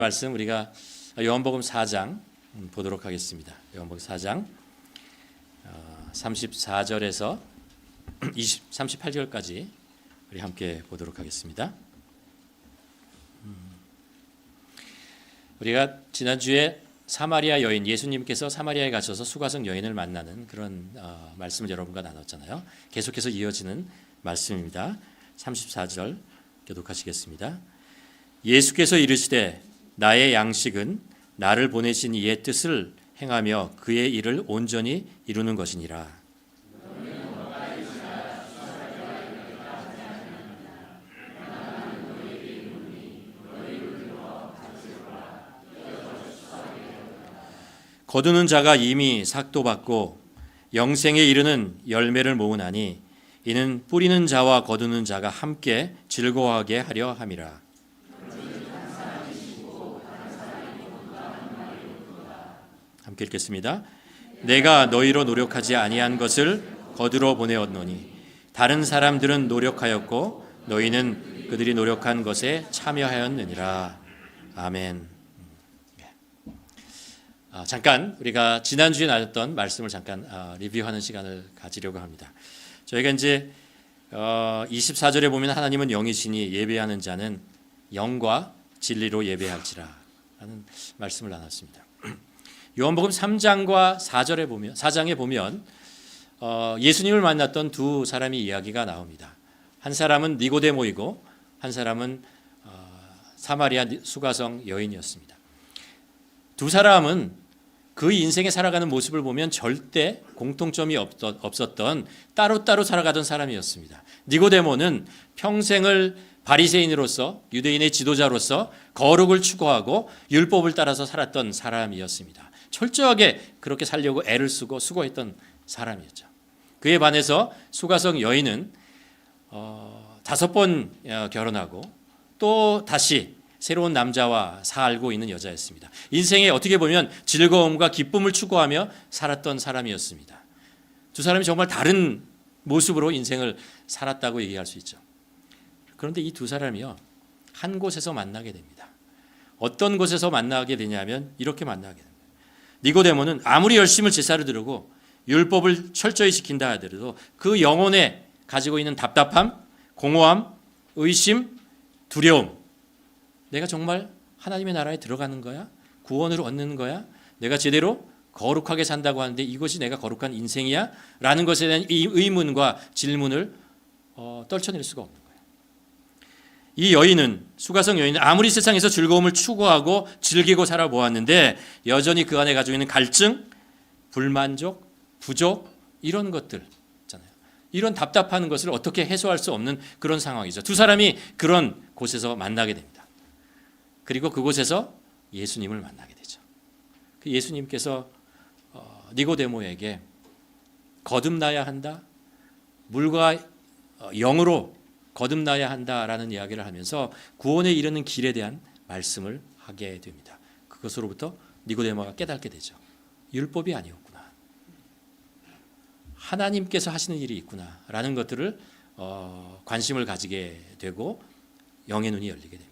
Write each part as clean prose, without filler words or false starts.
말씀 우리가 요한복음 4장 보도록 하겠습니다. 요한복음 4장 34절에서 38절까지 우리 함께 보도록 하겠습니다. 우리가 지난주에 사마리아 여인, 예수님께서 사마리아에 가셔서 수가성 여인을 만나는 그런 말씀을 여러분과 나눴잖아요. 계속해서 이어지는 말씀입니다. 34절 교독하시겠습니다. 예수께서 이르시되 나의 양식은 나를 보내신 이의 뜻을 행하며 그의 일을 온전히 이루는 것이니라. 거두는 자가 이미 삭도 받고 영생에 이르는 열매를 모으나니 이는 뿌리는 자와 거두는 자가 함께 즐거워하게 하려 함이라. 함께 읽겠습니다. 내가 너희로 노력하지 아니한 것을 거두러 보내었노니 다른 사람들은 노력하였고 너희는 그들이 노력한 것에 참여하였느니라. 아멘. 잠깐 우리가 지난주에 나눴던 말씀을 잠깐 리뷰하는 시간을 가지려고 합니다. 저희가 이제 24절에 보면 하나님은 영이시니 예배하는 자는 영과 진리로 예배할지라 라는 말씀을 나눴습니다. 요한복음 3장과 4장에 보면 예수님을 만났던 두 사람의 이야기가 나옵니다. 한 사람은 니고데모이고 한 사람은 사마리아 수가성 여인이었습니다. 두 사람은 그 인생에 살아가는 모습을 보면 절대 공통점이 없었던 따로따로 살아가던 사람이었습니다. 니고데모는 평생을 바리새인으로서 유대인의 지도자로서 거룩을 추구하고 율법을 따라서 살았던 사람이었습니다. 철저하게 그렇게 살려고 애를 쓰고 수고했던 사람이었죠. 그에 반해서 수가성 여인은 5번 결혼하고 또 다시 새로운 남자와 살고 있는 여자였습니다. 인생에 어떻게 보면 즐거움과 기쁨을 추구하며 살았던 사람이었습니다. 두 사람이 정말 다른 모습으로 인생을 살았다고 얘기할 수 있죠. 그런데 이 두 사람이요, 한 곳에서 만나게 됩니다. 어떤 곳에서 만나게 되냐면 이렇게 만나게 됩니다. 니고데모는 아무리 열심히 제사를 드리고 율법을 철저히 지킨다 하더라도 그 영혼에 가지고 있는 답답함, 공허함, 의심, 두려움, 내가 정말 하나님의 나라에 들어가는 거야? 구원을 얻는 거야? 내가 제대로 거룩하게 산다고 하는데 이것이 내가 거룩한 인생이야? 라는 것에 대한 의문과 질문을 떨쳐낼 수가 없는 거예요. 이 여인은, 수가성 여인은 아무리 세상에서 즐거움을 추구하고 즐기고 살아보았는데 여전히 그 안에 가지고 있는 갈증, 불만족, 부족 이런 것들 있잖아요. 이런 답답한 것을 어떻게 해소할 수 없는 그런 상황이죠. 두 사람이 그런 곳에서 만나게 됩니다. 그리고 그곳에서 예수님을 만나게 되죠. 그 예수님께서 니고데모에게 거듭나야 한다, 물과 영으로 거듭나야 한다라는 이야기를 하면서 구원에 이르는 길에 대한 말씀을 하게 됩니다. 그것으로부터 니고데모가 깨닫게 되죠. 율법이 아니었구나, 하나님께서 하시는 일이 있구나라는 것들을 관심을 가지게 되고 영의 눈이 열리게 됩니다.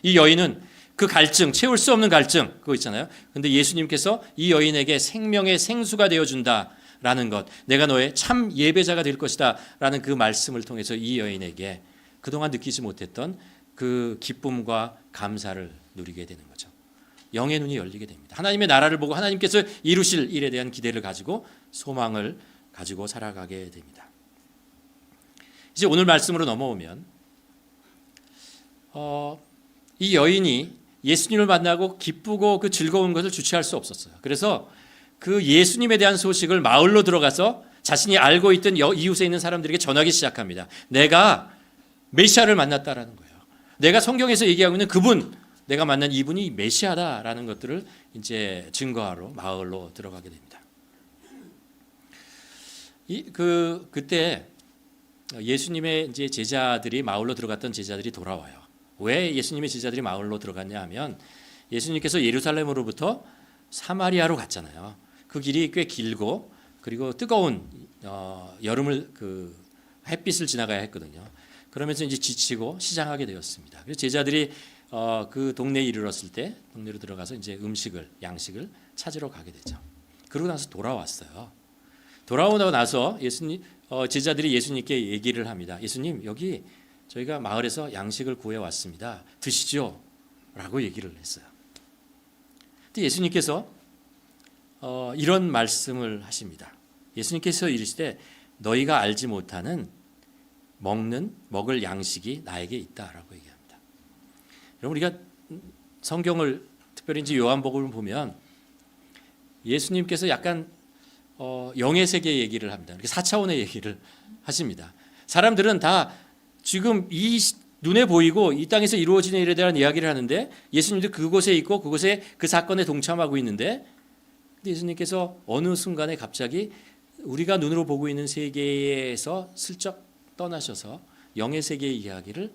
이 여인은 그 갈증, 채울 수 없는 갈증 그거 있잖아요. 근데 예수님께서 이 여인에게 생명의 생수가 되어준다라는 것, 내가 너의 참 예배자가 될 것이다 라는 그 말씀을 통해서 이 여인에게 그동안 느끼지 못했던 그 기쁨과 감사를 누리게 되는 거죠. 영의 눈이 열리게 됩니다. 하나님의 나라를 보고 하나님께서 이루실 일에 대한 기대를 가지고 소망을 가지고 살아가게 됩니다. 이제 오늘 말씀으로 넘어오면 이 여인이 예수님을 만나고 기쁘고 그 즐거운 것을 주체할 수 없었어요. 그래서 그 예수님에 대한 소식을 마을로 들어가서 자신이 알고 있던 이웃에 있는 사람들에게 전하기 시작합니다. 내가 메시아를 만났다라는 거예요. 내가 성경에서 얘기하고 있는 그분, 내가 만난 이분이 메시아다라는 것들을 이제 증거하러 마을로 들어가게 됩니다. 그때 예수님의 이제 제자들이 마을로 들어갔던 제자들이 돌아와요. 왜 예수님의 제자들이 마을로 들어갔냐 하면 예수님께서 예루살렘으로부터 사마리아로 갔잖아요. 그 길이 꽤 길고 그리고 뜨거운 여름을 햇빛을 지나가야 했거든요. 그러면서 이제 지치고 시장하게 되었습니다. 그래서 제자들이 그 동네에 이르렀을 때 동네로 들어가서 이제 양식을 찾으러 가게 되죠. 그러고 나서 돌아왔어요. 돌아오고 나서 제자들이 예수님께 얘기를 합니다. 예수님, 여기 저희가 마을에서 양식을 구해 왔습니다. 드시죠? 라고 얘기를 했어요. 근데 예수님께서 이런 말씀을 하십니다. 예수님께서 이르시되 너희가 알지 못하는 먹을 양식이 나에게 있다라고 얘기합니다. 여러분, 우리가 성경을 특별히 이제 요한복음을 보면 예수님께서 약간 영의 세계 얘기를 합니다. 이렇게 4차원의 얘기를 하십니다. 사람들은 다 지금 이 눈에 보이고 이 땅에서 이루어지는 일에 대한 이야기를 하는데 예수님도 그곳에 있고 그곳에 그 사건에 동참하고 있는데 예수님께서 어느 순간에 갑자기 우리가 눈으로 보고 있는 세계에서 슬쩍 떠나셔서 영의 세계의 이야기를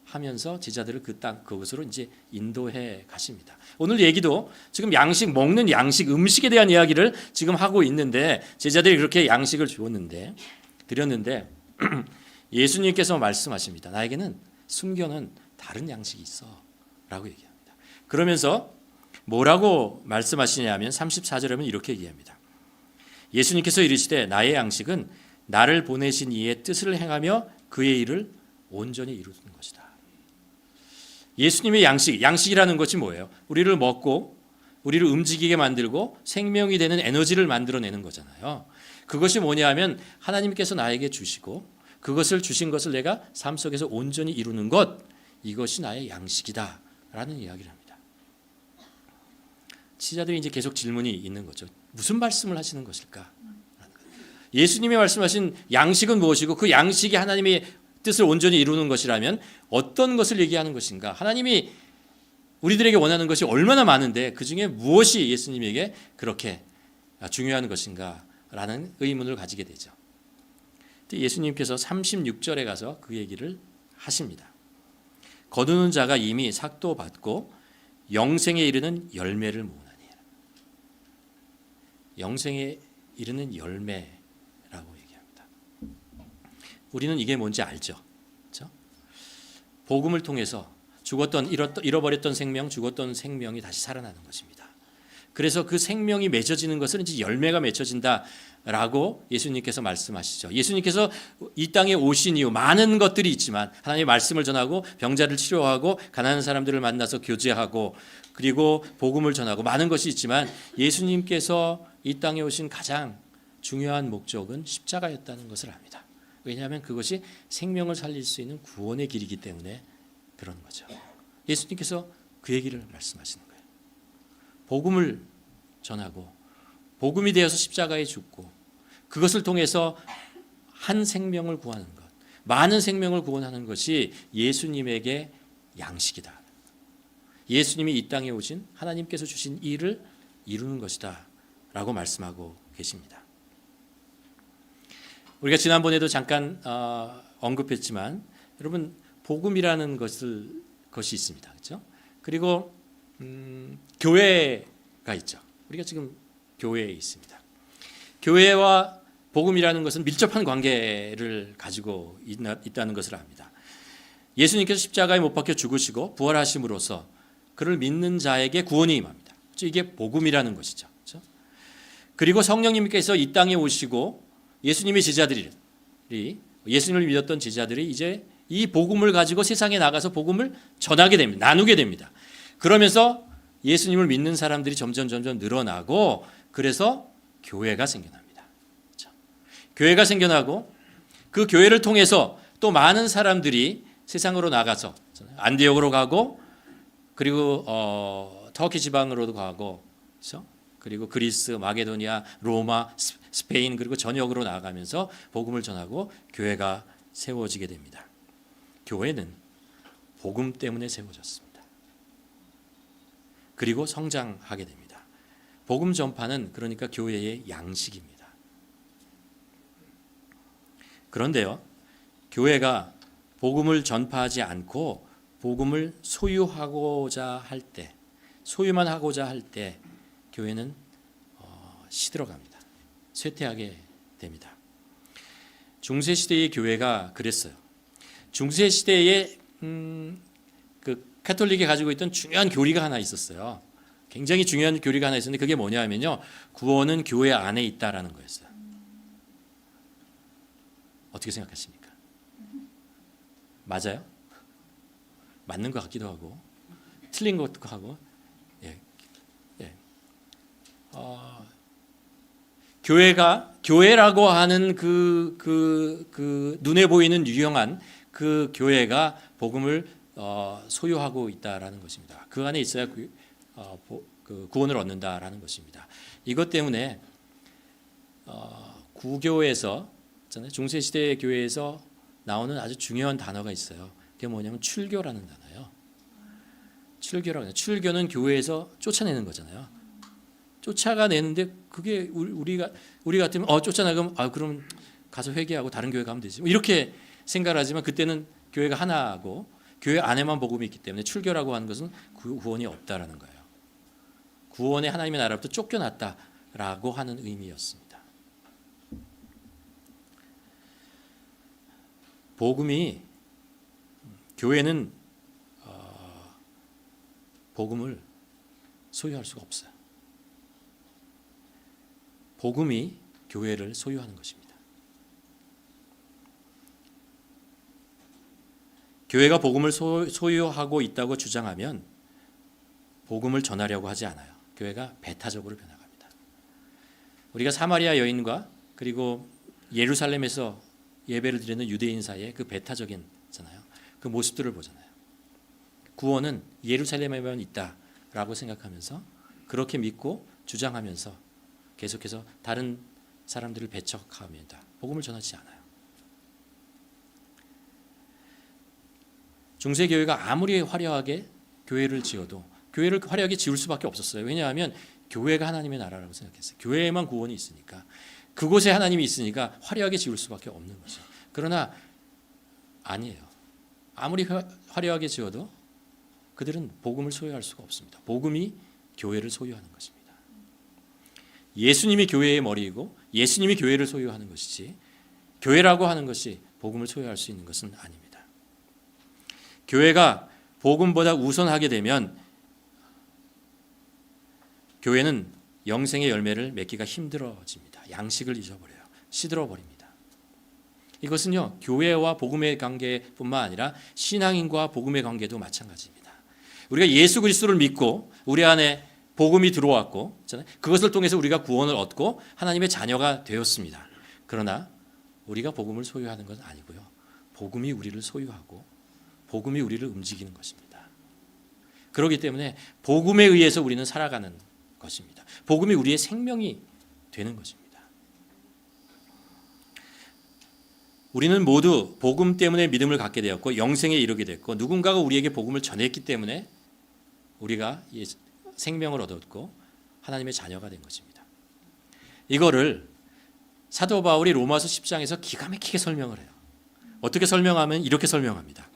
하면서 제자들을 그곳으로 이제 인도해 가십니다. 오늘 얘기도 지금 먹는 양식, 음식에 대한 이야기를 지금 하고 있는데 제자들이 그렇게 양식을 드렸는데 예수님께서 말씀하십니다. 나에게는 숨겨놓은 다른 양식이 있어 라고 얘기합니다. 그러면서 뭐라고 말씀하시냐면 34절에 보면 이렇게 얘기합니다. 예수님께서 이르시되 나의 양식은 나를 보내신 이의 뜻을 행하며 그의 일을 온전히 이루는 것이다. 예수님의 양식이라는 것이 뭐예요? 우리를 먹고 우리를 움직이게 만들고 생명이 되는 에너지를 만들어내는 거잖아요. 그것이 뭐냐 하면 하나님께서 나에게 주시고 그것을 주신 것을 내가 삶 속에서 온전히 이루는 것, 이것이 나의 양식이다 라는 이야기를 합니다. 지자들이 이제 계속 질문이 있는 거죠. 무슨 말씀을 하시는 것일까? 예수님이 말씀하신 양식은 무엇이고 그 양식이 하나님의 뜻을 온전히 이루는 것이라면 어떤 것을 얘기하는 것인가? 하나님이 우리들에게 원하는 것이 얼마나 많은데 그중에 무엇이 예수님에게 그렇게 중요한 것인가? 라는 의문을 가지게 되죠. 예수님께서 36절에 가서 그 얘기를 하십니다. 거두는 자가 이미 삭도 받고 영생에 이르는 열매를 모으나니. 영생에 이르는 열매라고 얘기합니다. 우리는 이게 뭔지 알죠? 그렇죠? 복음을 통해서 잃어버렸던 죽었던 생명이 다시 살아나는 것입니다. 그래서 그 생명이 맺어지는 것은 이제 열매가 맺혀진다라고 예수님께서 말씀하시죠. 예수님께서 이 땅에 오신 이후 많은 것들이 있지만 하나님의 말씀을 전하고 병자를 치료하고 가난한 사람들을 만나서 교제하고 그리고 복음을 전하고 많은 것이 있지만 예수님께서 이 땅에 오신 가장 중요한 목적은 십자가였다는 것을 압니다. 왜냐하면 그것이 생명을 살릴 수 있는 구원의 길이기 때문에 그런 거죠. 예수님께서 그 얘기를 말씀하시는 거예요. 복음을 전하고 복음이 되어서 십자가에 죽고 그것을 통해서 한 생명을 구하는 것, 많은 생명을 구원하는 것이 예수님에게 양식이다. 예수님이 이 땅에 오신 하나님께서 주신 일을 이루는 것이다 라고 말씀하고 계십니다. 우리가 지난번에도 잠깐 언급했지만 여러분 복음이라는 것이 있습니다. 그렇죠? 그리고 교회가 있죠. 우리가 지금 교회에 있습니다. 교회와 복음이라는 것은 밀접한 관계를 가지고 있다는 것을 압니다. 예수님께서 십자가에 못 박혀 죽으시고 부활하심으로써 그를 믿는 자에게 구원이 임합니다. 이게 복음이라는 것이죠. 그렇죠? 그리고 성령님께서 이 땅에 오시고 예수님의 제자들이 예수님을 믿었던 제자들이 이제 이 복음을 가지고 세상에 나가서 복음을 전하게 됩니다. 나누게 됩니다. 그러면서 예수님을 믿는 사람들이 점점 늘어나고 그래서 교회가 생겨납니다. 그렇죠? 교회가 생겨나고 그 교회를 통해서 또 많은 사람들이 세상으로 나가서 안디옥으로 가고 그리고 터키 지방으로도 가고 그렇죠? 그리고 그리스, 마게도니아, 로마, 스페인 그리고 전역으로 나아가면서 복음을 전하고 교회가 세워지게 됩니다. 교회는 복음 때문에 세워졌습니다. 그리고 성장하게 됩니다. 복음 전파는 그러니까 교회의 양식입니다. 그런데요, 교회가 복음을 전파하지 않고 복음을 소유만 하고자 할 때 교회는 시들어갑니다. 쇠퇴하게 됩니다. 중세 시대의 교회가 그랬어요. 중세 시대의 그 가톨릭이 가지고 있던 중요한 교리가 하나 있었어요. 굉장히 중요한 교리가 하나 있었는데 그게 뭐냐면요. 구원은 교회 안에 있다라는 거였어요. 어떻게 생각하십니까? 맞아요? 맞는 것 같기도 하고 틀린 것 같기도 하고 교회라고 하는 그 눈에 보이는 유용한 그 교회가 복음을 소유하고 있다라는 것입니다. 그 안에 있어야 그 구원을 얻는다라는 것입니다. 이것 때문에 구교에서 중세 시대의 교회에서 나오는 아주 중요한 단어가 있어요. 그게 뭐냐면 출교라는 단어예요. 출교라고 해요. 출교는 교회에서 쫓아내는 거잖아요. 쫓아가내는데 그게 우리 같으면 쫓아나가면 그럼 가서 회개하고 다른 교회 가면 되지. 이렇게 생각을 하지만 그때는 교회가 하나고 교회 안에만 복음이 있기 때문에 출교라고 하는 것은 구원이 없다라는 거예요. 구원에 하나님의 나라로부터 쫓겨났다라고 하는 의미였습니다. 복음이 교회는 복음을 소유할 수가 없어요. 복음이 교회를 소유하는 것입니다. 교회가 복음을 소유하고 있다고 주장하면 복음을 전하려고 하지 않아요. 교회가 배타적으로 변화갑니다. 우리가 사마리아 여인과 그리고 예루살렘에서 예배를 드리는 유대인 사이의 그 배타적인 그 모습들을 보잖아요. 구원은 예루살렘에만 있다라고 생각하면서 그렇게 믿고 주장하면서 계속해서 다른 사람들을 배척합니다. 복음을 전하지 않아요. 중세 교회가 아무리 화려하게 교회를 지어도 교회를 화려하게 지을 수밖에 없었어요. 왜냐하면 교회가 하나님의 나라라고 생각했어요. 교회에만 구원이 있으니까 그곳에 하나님이 있으니까 화려하게 지을 수밖에 없는 거죠. 그러나 아니에요. 아무리 화려하게 지어도 그들은 복음을 소유할 수가 없습니다. 복음이 교회를 소유하는 것입니다. 예수님이 교회의 머리이고 예수님이 교회를 소유하는 것이지 교회라고 하는 것이 복음을 소유할 수 있는 것은 아닙니다. 교회가 복음보다 우선하게 되면 교회는 영생의 열매를 맺기가 힘들어집니다. 양식을 잊어버려요. 시들어버립니다. 이것은요, 교회와 복음의 관계뿐만 아니라 신앙인과 복음의 관계도 마찬가지입니다. 우리가 예수 그리스도를 믿고 우리 안에 복음이 들어왔고 그것을 통해서 우리가 구원을 얻고 하나님의 자녀가 되었습니다. 그러나 우리가 복음을 소유하는 것은 아니고요. 복음이 우리를 소유하고 복음이 우리를 움직이는 것입니다. 그렇기 때문에 복음에 의해서 우리는 살아가는 것입니다. 복음이 우리의 생명이 되는 것입니다. 우리는 모두 복음 때문에 믿음을 갖게 되었고 영생에 이르게 됐고 누군가가 우리에게 복음을 전했기 때문에 우리가 생명을 얻었고 하나님의 자녀가 된 것입니다. 이거를 사도 바울이 로마서 10장에서 기가 막히게 설명을 해요. 어떻게 설명하면 이렇게 설명합니다.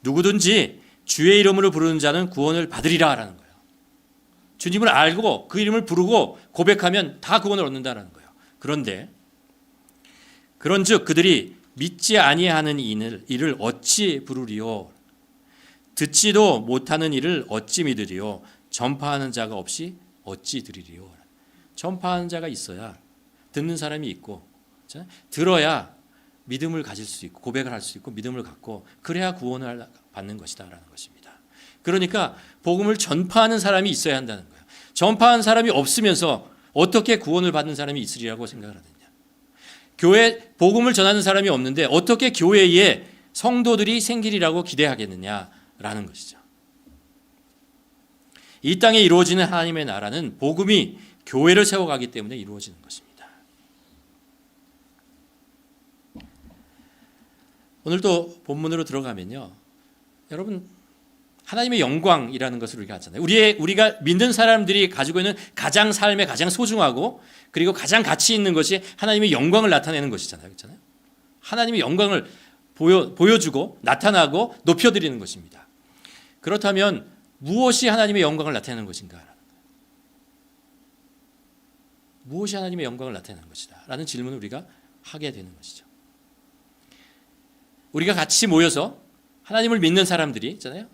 누구든지 주의 이름으로 부르는 자는 구원을 받으리라 라는 거예요. 주님을 알고 그 이름을 부르고 고백하면 다 구원을 얻는다라는 거예요. 그런데 그런즉 그들이 믿지 아니하는 이를 어찌 부르리요? 듣지도 못하는 이를 어찌 믿으리요? 전파하는 자가 없이 어찌 들으리요? 전파하는 자가 있어야 듣는 사람이 있고 들어야 믿음을 가질 수 있고 고백을 할 수 있고 믿음을 갖고 그래야 구원을 받는 것이다라는 것입니다. 그러니까 복음을 전파하는 사람이 있어야 한다는 거예요. 전파하는 사람이 없으면서 어떻게 구원을 받는 사람이 있으리라고 생각을 하느냐. 교회 복음을 전하는 사람이 없는데 어떻게 교회에 성도들이 생기리라고 기대하겠느냐라는 것이죠. 이 땅에 이루어지는 하나님의 나라는 복음이 교회를 세워가기 때문에 이루어지는 것입니다. 오늘도 본문으로 들어가면요, 여러분 하나님의 영광이라는 것을 우리가 하잖아요. 우리가 믿는 사람들이 가지고 있는 가장 삶에 가장 소중하고 그리고 가장 가치 있는 것이 하나님의 영광을 나타내는 것이잖아요. 그렇잖아요. 하나님의 영광을 보여주고 나타나고 높여드리는 것입니다. 그렇다면 무엇이 하나님의 영광을 나타내는 것인가? 무엇이 하나님의 영광을 나타내는 것이다? 라는 질문을 우리가 하게 되는 것이죠. 우리가 같이 모여서 하나님을 믿는 사람들이 있잖아요.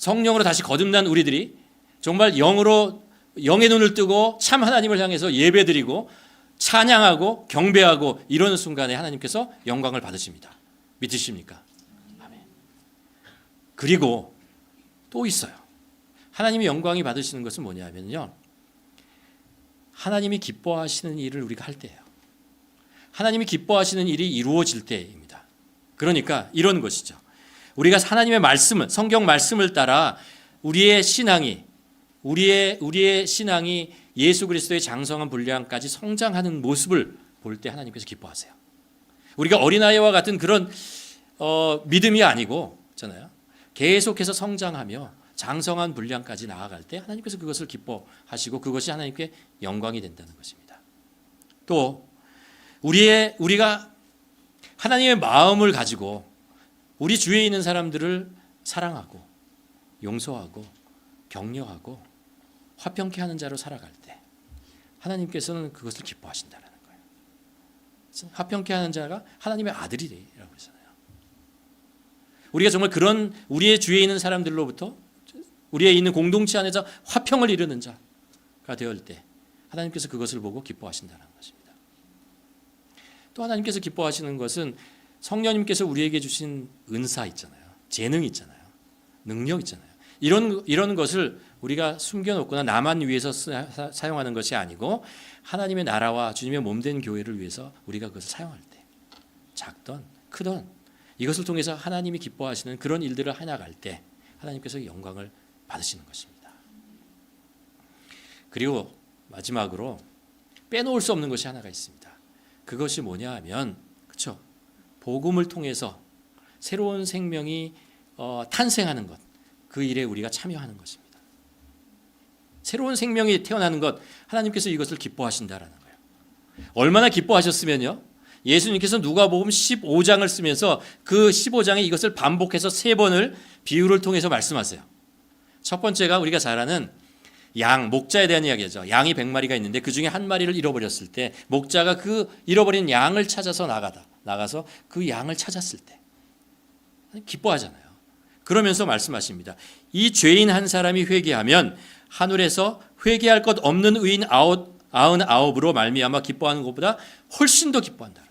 성령으로 다시 거듭난 우리들이 정말 영의 눈을 뜨고 참 하나님을 향해서 예배드리고 찬양하고 경배하고 이러는 순간에 하나님께서 영광을 받으십니다. 믿으십니까? 아멘. 그리고 또 있어요. 하나님이 영광이 받으시는 것은 뭐냐면요, 하나님이 기뻐하시는 일을 우리가 할 때예요. 하나님이 기뻐하시는 일이 이루어질 때입니다. 그러니까 이런 것이죠. 우리가 하나님의 말씀을, 성경 말씀을 따라 우리의 신앙이 예수 그리스도의 장성한 분량까지 성장하는 모습을 볼 때 하나님께서 기뻐하세요. 우리가 어린아이와 같은 그런 믿음이 아니고 있잖아요. 계속해서 성장하며 장성한 분량까지 나아갈 때 하나님께서 그것을 기뻐하시고 그것이 하나님께 영광이 된다는 것입니다. 또 우리가 하나님의 마음을 가지고 우리 주위에 있는 사람들을 사랑하고 용서하고 격려하고 화평케 하는 자로 살아갈 때 하나님께서는 그것을 기뻐하신다는 거예요. 화평케 하는 자가 하나님의 아들이라고 그러잖아요. 우리가 정말 그런 우리의 주위에 있는 사람들로부터 우리의 있는 공동체 안에서 화평을 이루는 자가 되을 때 하나님께서 그것을 보고 기뻐하신다는 것입니다. 또 하나님께서 기뻐하시는 것은 성령님께서 우리에게 주신 은사 있잖아요. 재능 있잖아요. 능력 있잖아요. 이런 것을 우리가 숨겨놓거나 나만 위해서 사용하는 것이 아니고 하나님의 나라와 주님의 몸된 교회를 위해서 우리가 그것을 사용할 때 작던 크던 이것을 통해서 하나님이 기뻐하시는 그런 일들을 해나갈 때 하나님께서 영광을 받으시는 것입니다. 그리고 마지막으로 빼놓을 수 없는 것이 하나가 있습니다. 그것이 뭐냐 하면 그렇죠? 복음을 통해서 새로운 생명이 탄생하는 것, 그 일에 우리가 참여하는 것입니다. 새로운 생명이 태어나는 것, 하나님께서 이것을 기뻐하신다라는 거예요. 얼마나 기뻐하셨으면요, 예수님께서 누가복음 15장을 쓰면서 그 15장에 이것을 반복해서 3번을 비유를 통해서 말씀하세요. 첫 번째가 우리가 잘 아는 목자에 대한 이야기죠. 양이 100마리가 있는데 그 중에 한 마리를 잃어버렸을 때 목자가 그 잃어버린 양을 찾아서 나가서 그 양을 찾았을 때 기뻐하잖아요. 그러면서 말씀하십니다. 이 죄인 한 사람이 회개하면 하늘에서 회개할 것 없는 의인 99으로 말미암아 기뻐하는 것보다 훨씬 더 기뻐한다.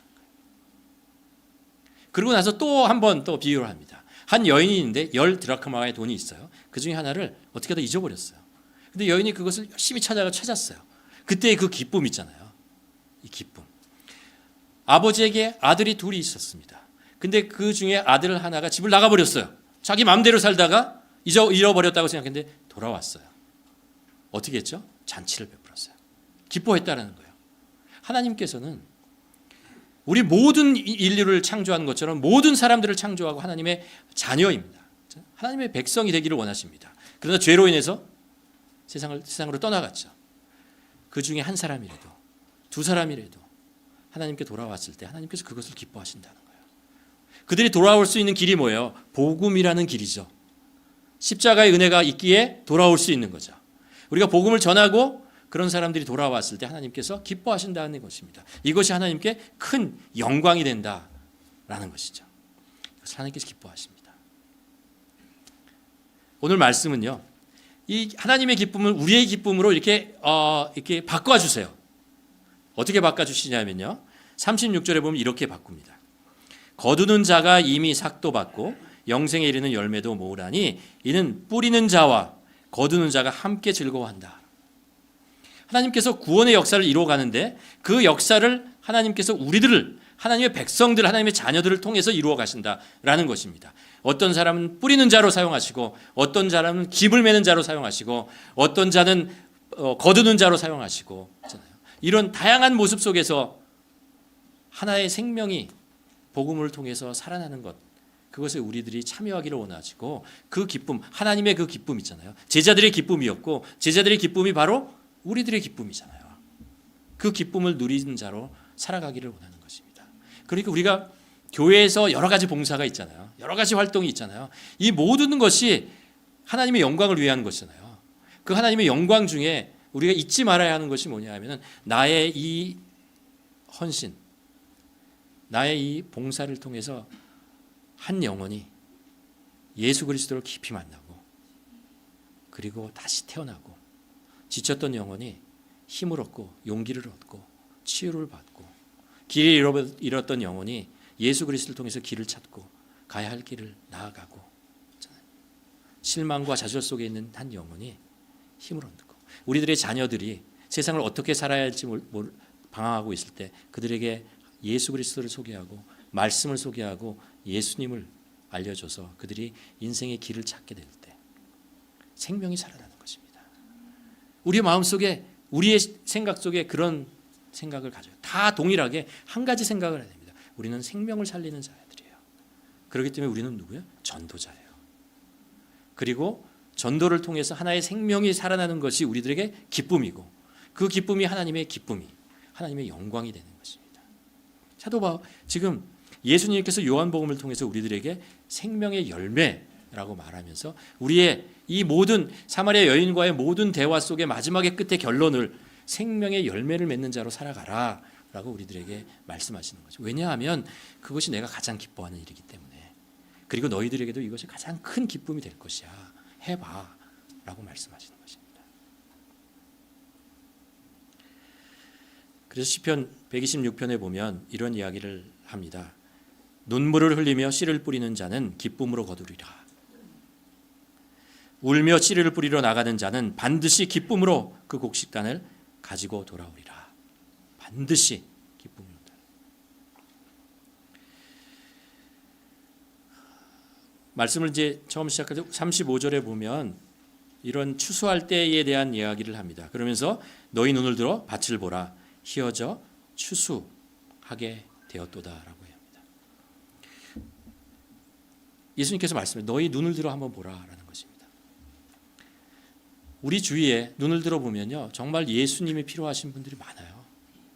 그리고 나서 또 한 번 또 비유를 합니다. 한 여인이 있는데 10드라크마의 돈이 있어요. 그 중에 하나를 어떻게 다 잊어버렸어요. 근데 여인이 그것을 열심히 찾았어요. 그때의 그 기쁨 있잖아요. 이 기쁨. 아버지에게 아들이 둘이 있었습니다. 근데 그 중에 아들 하나가 집을 나가버렸어요. 자기 마음대로 살다가 잃어버렸다고 생각했는데 돌아왔어요. 어떻게 했죠? 잔치를 베풀었어요. 기뻐했다는 거예요. 하나님께서는 우리 모든 인류를 창조한 것처럼 모든 사람들을 창조하고 하나님의 자녀입니다. 하나님의 백성이 되기를 원하십니다. 그러나 죄로 인해서 세상으로 떠나갔죠. 그 중에 한 사람이라도 두 사람이라도 하나님께 돌아왔을 때 하나님께서 그것을 기뻐하신다는 거예요. 그들이 돌아올 수 있는 길이 뭐예요? 복음이라는 길이죠. 십자가의 은혜가 있기에 돌아올 수 있는 거죠. 우리가 복음을 전하고 그런 사람들이 돌아왔을 때 하나님께서 기뻐하신다는 것입니다. 이것이 하나님께 큰 영광이 된다라는 것이죠. 그래서 하나님께서 기뻐하십니다. 오늘 말씀은요, 이 하나님의 기쁨을 우리의 기쁨으로 이렇게 바꿔주세요. 어떻게 바꿔주시냐면요, 36절에 보면 이렇게 바꿉니다. 거두는 자가 이미 삭도 받고 영생에 이르는 열매도 모으라니 이는 뿌리는 자와 거두는 자가 함께 즐거워한다. 하나님께서 구원의 역사를 이루어가는데 그 역사를 하나님께서 우리들을, 하나님의 백성들, 하나님의 자녀들을 통해서 이루어 가신다라는 것입니다. 어떤 사람은 뿌리는 자로 사용하시고 어떤 사람은 깁을 매는 자로 사용하시고 어떤 자는 거두는 자로 사용하시고, 이런 다양한 모습 속에서 하나의 생명이 복음을 통해서 살아나는 것, 그것에 우리들이 참여하기를 원하시고, 그 기쁨, 하나님의 그 기쁨 있잖아요. 제자들의 기쁨이었고 제자들의 기쁨이 바로 우리들의 기쁨이잖아요. 그 기쁨을 누리는 자로 살아가기를 원하는 것입니다. 그러니까 우리가 교회에서 여러 가지 봉사가 있잖아요. 여러 가지 활동이 있잖아요. 이 모든 것이 하나님의 영광을 위한 것이잖아요. 그 하나님의 영광 중에 우리가 잊지 말아야 하는 것이 뭐냐 하면 나의 이 헌신, 나의 이 봉사를 통해서 한 영혼이 예수 그리스도를 깊이 만나고 그리고 다시 태어나고 지쳤던 영혼이 힘을 얻고 용기를 얻고 치유를 받고 길을 잃었던 영혼이 예수 그리스도를 통해서 길을 찾고 가야 할 길을 나아가고 실망과 좌절 속에 있는 한 영혼이 힘을 얻고 우리들의 자녀들이 세상을 어떻게 살아야 할지 방황하고 있을 때 그들에게 예수 그리스도를 소개하고 말씀을 소개하고 예수님을 알려줘서 그들이 인생의 길을 찾게 될 때 생명이 살아나는 것입니다. 우리의 마음속에 우리의 생각 속에 그런 생각을 가져요. 다 동일하게 한 가지 생각을 해야 됩니다. 우리는 생명을 살리는 자들이에요. 그렇기 때문에 우리는 누구예요? 전도자예요. 그리고 전도를 통해서 하나의 생명이 살아나는 것이 우리들에게 기쁨이고 그 기쁨이 하나님의 기쁨이 하나님의 영광이 되는 것입니다. 사도 바울 지금 예수님께서 요한복음을 통해서 우리들에게 생명의 열매라고 말하면서 우리의 이 모든 사마리아 여인과의 모든 대화 속의 마지막의 끝의 결론을 생명의 열매를 맺는 자로 살아가라 라고 우리들에게 말씀하시는 거죠. 왜냐하면 그것이 내가 가장 기뻐하는 일이기 때문에 그리고 너희들에게도 이것이 가장 큰 기쁨이 될 것이야. 해봐 라고 말씀하시는 것입니다. 그래서 시편 126편에 보면 이런 이야기를 합니다. 눈물을 흘리며 씨를 뿌리는 자는 기쁨으로 거두리라. 울며 씨를 뿌리러 나가는 자는 반드시 기쁨으로 그 곡식단을 가지고 돌아오리라. 반드시 기쁨으로. 말씀을 이제 처음 시작할 때 35절에 보면 이런 추수할 때에 대한 이야기를 합니다. 그러면서 너희 눈을 들어 밭을 보라. 희어져 추수하게 되었도다라고 합니다. 예수님께서 말씀해 너희 눈을 들어 한번 보라라는 것입니다. 우리 주위에 눈을 들어 보면요 정말 예수님이 필요하신 분들이 많아요.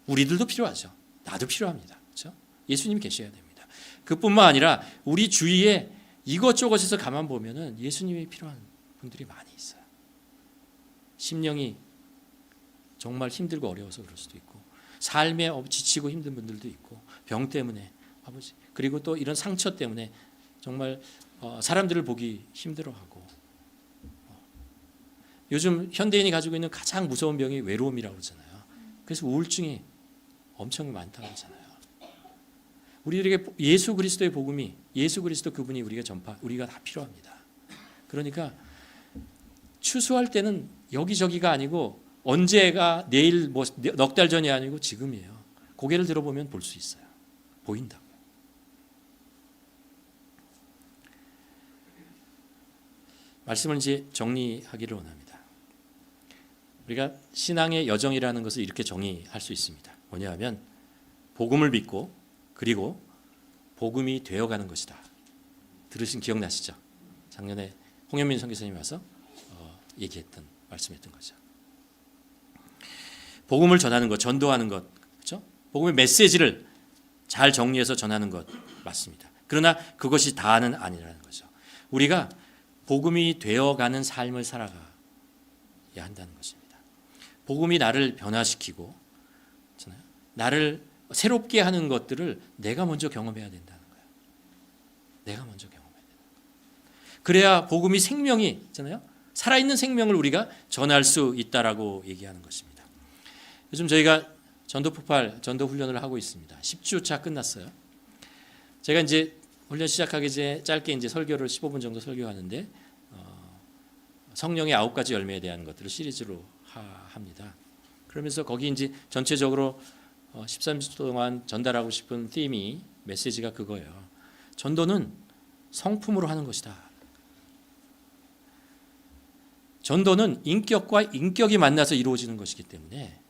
우리들도 필요하죠. 나도 필요합니다. 그렇죠? 예수님이 계셔야 됩니다. 그뿐만 아니라 우리 주위에 이것저것에서 가만 보면은 예수님이 필요한 분들이 많이 있어요. 심령이 정말 힘들고 어려워서 그럴 수도 있고 삶에 지치고 힘든 분들도 있고 병 때문에 아버지 그리고 또 이런 상처 때문에 정말 사람들을 보기 힘들어하고 요즘 현대인이 가지고 있는 가장 무서운 병이 외로움이라고 그러잖아요. 그래서 우울증이 엄청 많다고 하잖아요. 우리들에게 예수 그리스도의 복음이 예수 그리스도 그분이 우리가 다 필요합니다. 그러니까 추수할 때는 여기저기가 아니고 언제가 내일 넉 달 전이 아니고 지금이에요. 고개를 들어보면 볼 수 있어요. 보인다고요. 말씀을 이제 정리하기를 원합니다. 우리가 신앙의 여정이라는 것을 이렇게 정의할 수 있습니다. 뭐냐하면 복음을 믿고 그리고 복음이 되어가는 것이다. 들으신 기억나시죠? 작년에 홍현민 선교사님이 와서 얘기했던 말씀했던 거죠. 복음을 전하는 것, 전도하는 것, 그렇죠? 복음의 메시지를 잘 정리해서 전하는 것 맞습니다. 그러나 그것이 다는 아니라는 거죠. 우리가 복음이 되어가는 삶을 살아가야 한다는 것입니다. 복음이 나를 변화시키고, 나를 새롭게 하는 것들을 내가 먼저 경험해야 된다는 거예요. 내가 먼저 경험해야 된다. 그래야 복음이 생명이 있잖아요. 살아있는 생명을 우리가 전할 수 있다라고 얘기하는 것입니다. 요즘 저희가 전도폭발 전도 훈련을 하고 있습니다. 10주차 끝났어요. 제가 이제 훈련 시작하기 전에 짧게 이제 설교를 15분 정도 설교하는데 성령의 9가지 열매에 대한 것들을 시리즈로 합니다. 그러면서 거기 이제 전체적으로 13주 동안 전달하고 싶은 팀이 메시지가 그거예요. 전도는 성품으로 하는 것이다. 전도는 인격과 인격이 만나서 이루어지는 것이기 때문에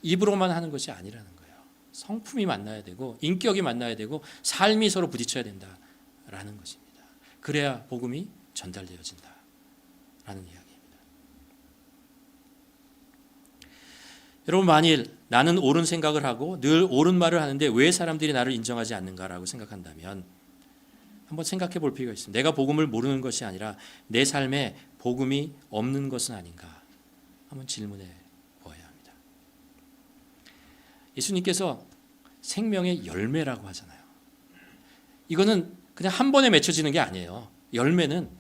입으로만 하는 것이 아니라는 거예요. 성품이 만나야 되고 인격이 만나야 되고 삶이 서로 부딪혀야 된다라는 것입니다. 그래야 복음이 전달되어진다라는 이야기입니다. 여러분 만일 나는 옳은 생각을 하고 늘 옳은 말을 하는데 왜 사람들이 나를 인정하지 않는가라고 생각한다면 한번 생각해 볼 필요가 있습니다. 내가 복음을 모르는 것이 아니라 내 삶에 복음이 없는 것은 아닌가 한번 질문해 보아야 합니다. 예수님께서 생명의 열매라고 하잖아요. 이거는 그냥 한 번에 맺혀지는 게 아니에요. 열매는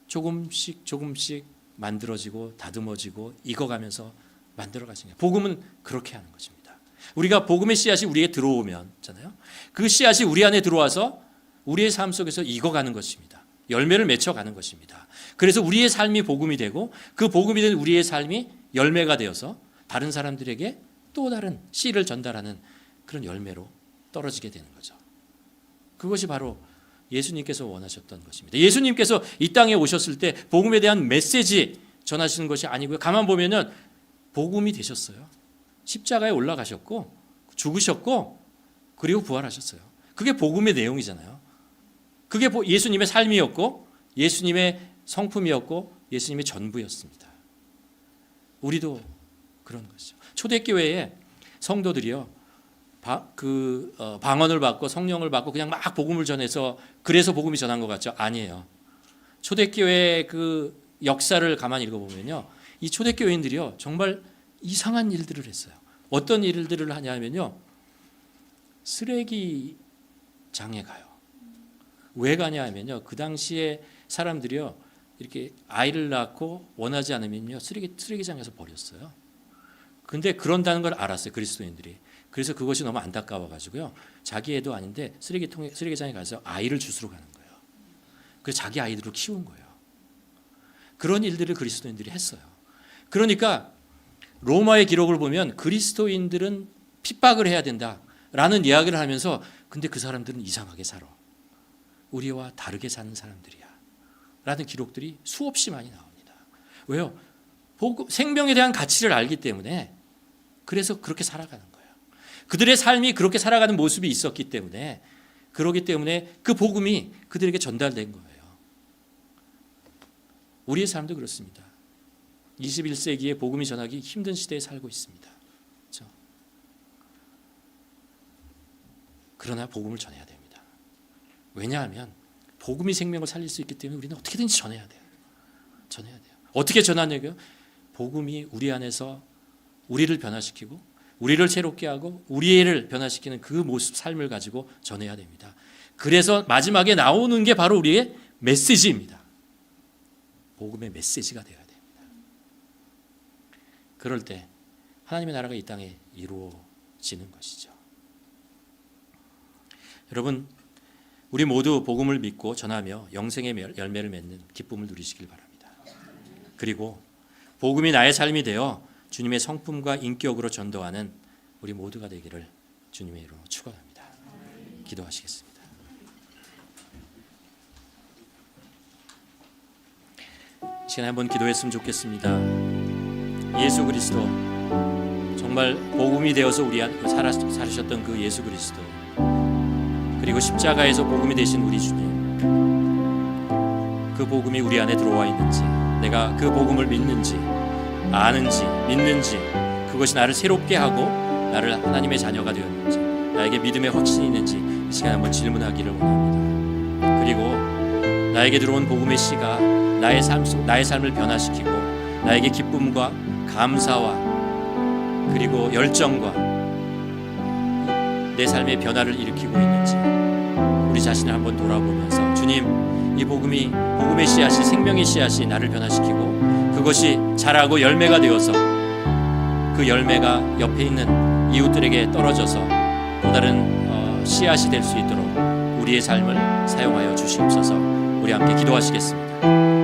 조금씩 만들어지고 다듬어지고 익어가면서 만들어가신 거예요. 복음은 그렇게 하는 것입니다. 우리가 복음의 씨앗이 우리에 들어오면잖아요. 그 씨앗이 우리 안에 들어와서 우리의 삶 속에서 익어가는 것입니다. 열매를 맺혀가는 것입니다. 그래서 우리의 삶이 복음이 되고 그 복음이 된 우리의 삶이 열매가 되어서 다른 사람들에게 또 다른 씨를 전달하는 그런 열매로 떨어지게 되는 거죠. 그것이 바로 예수님께서 원하셨던 것입니다. 예수님께서 이 땅에 오셨을 때 복음에 대한 메시지 전하시는 것이 아니고요. 가만 보면은 복음이 되셨어요. 십자가에 올라가셨고 죽으셨고 그리고 부활하셨어요. 그게 복음의 내용이잖아요. 그게 예수님의 삶이었고 예수님의 성품이었고 예수님의 전부였습니다. 우리도 그런 것이죠. 초대교회에 성도들이요, 방언을 받고 성령을 받고 그냥 막 복음을 전해서 그래서 복음이 전한 것 같죠? 아니에요. 초대교회의 그 역사를 가만히 읽어보면요, 이 초대교회인들이요 정말 이상한 일들을 했어요. 어떤 일들을 하냐면요, 쓰레기장에 가요. 왜 가냐 하면요, 그 당시에 사람들이요 이렇게 아이를 낳고 원하지 않으면요 쓰레기장에서 버렸어요. 근데 그런다는 걸 알았어요, 그리스도인들이. 그래서 그것이 너무 안타까워 가지고요, 자기 애도 아닌데 쓰레기장에 가서 아이를 주스러 가는 거예요. 그래서 자기 아이들을 키운 거예요. 그런 일들을 그리스도인들이 했어요. 그러니까 로마의 기록을 보면 그리스도인들은 핍박을 해야 된다라는 이야기를 하면서, 근데 그 사람들은 이상하게 살아. 우리와 다르게 사는 사람들이야 라는 기록들이 수없이 많이 나옵니다. 왜요? 생명에 대한 가치를 알기 때문에 그래서 그렇게 살아가는 거예요. 그들의 삶이 그렇게 살아가는 모습이 있었기 때문에, 그러기 때문에 그 복음이 그들에게 전달된 거예요. 우리의 삶도 그렇습니다. 21세기에 복음이 전하기 힘든 시대에 살고 있습니다. 그렇죠? 그러나 복음을 전해야 됩니다. 왜냐하면 복음이 생명을 살릴 수 있기 때문에 우리는 어떻게든지 전해야 돼요. 전해야 돼요. 어떻게 전하냐고요? 복음이 우리 안에서 우리를 변화시키고 우리를 새롭게 하고 우리를 변화시키는 그 모습, 삶을 가지고 전해야 됩니다. 그래서 마지막에 나오는 게 바로 우리의 메시지입니다. 복음의 메시지가 되어야 됩니다. 그럴 때 하나님의 나라가 이 땅에 이루어지는 것이죠. 여러분, 우리 모두 복음을 믿고 전하며 영생의 열매를 맺는 기쁨을 누리시길 바랍니다. 그리고 복음이 나의 삶이 되어 주님의 성품과 인격으로 전도하는 우리 모두가 되기를 주님의 이름으로 축원합니다. 기도하시겠습니다. 이 시간에 한번 기도했으면 좋겠습니다. 예수 그리스도, 정말 복음이 되어서 우리 안에 살으셨던 그 예수 그리스도, 그리고 십자가에서 복음이 되신 우리 주님, 그 복음이 우리 안에 들어와 있는지, 내가 그 복음을 믿는지, 아는지, 믿는지, 그것이 나를 새롭게 하고 나를 하나님의 자녀가 되었는지, 나에게 믿음의 확신이 있는지 이 시간에 한번 질문하기를 원합니다. 그리고 나에게 들어온 복음의 씨가 나의 삶을 변화시키고 나에게 기쁨과 감사와 그리고 열정과 내 삶의 변화를 일으키고 있는지 우리 자신을 한번 돌아보면서, 주님, 이 복음의 씨앗이, 생명의 씨앗이 나를 변화시키고 그것이 자라고 열매가 되어서 그 열매가 옆에 있는 이웃들에게 떨어져서 또 다른 씨앗이 될 수 있도록 우리의 삶을 사용하여 주시옵소서. 우리 함께 기도하시겠습니다.